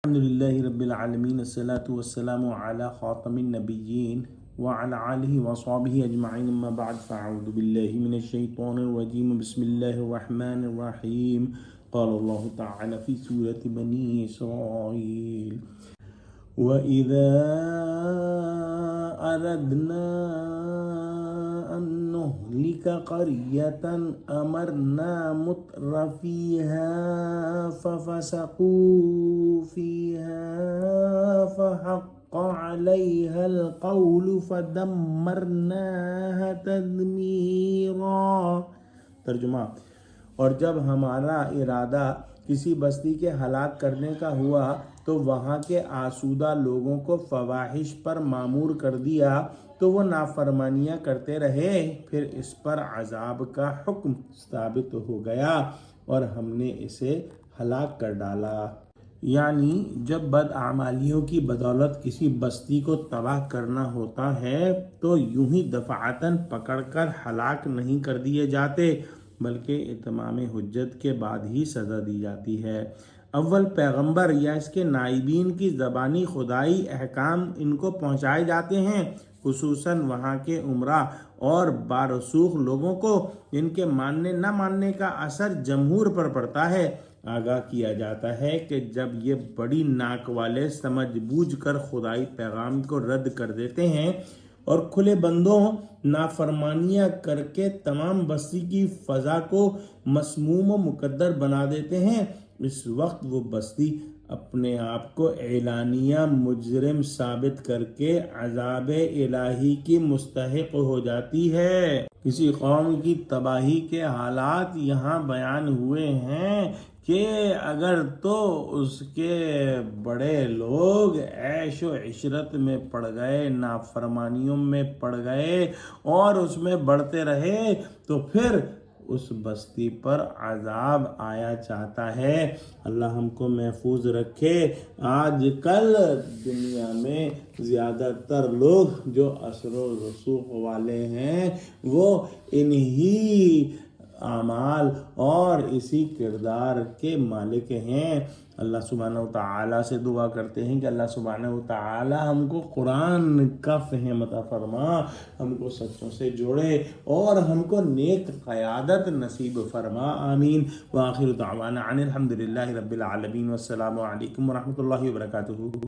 الحمد لله رب العالمين الصلاة والسلام على خاتم النبيين وعلى آله وصحبه أجمعين أما بعد فأعوذ بالله من الشيطان الرجيم بسم الله الرحمن الرحيم قال الله تعالى في سورة بني إسرائيل وإذا أردنا أن نهلك قرية أمرنا متر فيها ففسقوا فيها فحق عليها القول فدمرناها تدميرا۔ ترجمہ: اور جب ہمارا ارادہ کسی بستی کے ہلاک کرنے کا ہوا تو وہاں کے آسودہ لوگوں کو فواحش پر مامور کر دیا تو وہ نافرمانیاں کرتے رہے، پھر اس پر عذاب کا حکم ثابت ہو گیا اور ہم نے اسے ہلاک کر ڈالا۔ یعنی جب بدعمالیوں کی بدولت کسی بستی کو تباہ کرنا ہوتا ہے تو یوں ہی دفعتاً پکڑ کر ہلاک نہیں کر دیے جاتے بلکہ اتمام حجت کے بعد ہی سزا دی جاتی ہے۔ اول پیغمبر یا اس کے نائبین کی زبانی خدائی احکام ان کو پہنچائے جاتے ہیں، خصوصاً وہاں کے امراء اور بارسوخ لوگوں کو ان کے ماننے نہ ماننے کا اثر جمہور پر پڑتا ہے۔ آگاہ کیا جاتا ہے کہ جب یہ بڑی ناک والے سمجھ بوجھ کر خدائی پیغام کو رد کر دیتے ہیں اور کھلے بندوں نافرمانیاں کر کے تمام بستی کی فضا کو مسموم و مقدر بنا دیتے ہیں، اس وقت وہ بستی اپنے آپ کو اعلانیہ مجرم ثابت کر کے عذاب الہی کی مستحق ہو جاتی ہے۔ کسی قوم کی تباہی کے حالات یہاں بیان ہوئے ہیں کہ اگر تو اس کے بڑے لوگ عیش و عشرت میں پڑ گئے، نافرمانیوں میں پڑ گئے اور اس میں بڑھتے رہے تو پھر اس بستی پر عذاب آیا چاہتا ہے۔ اللہ ہم کو محفوظ رکھے۔ آج کل دنیا میں زیادہ تر لوگ جو اثر و رسوخ والے ہیں وہ انہی اعمال اور اسی کردار کے مالک ہیں۔ اللہ سبحانہ وتعالی سے دعا کرتے ہیں کہ اللہ سبحانہ وتعالی ہم کو قرآن کا فہم عطا فرما، ہم کو سچوں سے جوڑے اور ہم کو نیک قیادت نصیب فرما، آمین۔ وآخر دعوانا ان الحمد للہ رب العالمین، والسلام علیکم ورحمۃ اللہ وبرکاتہ۔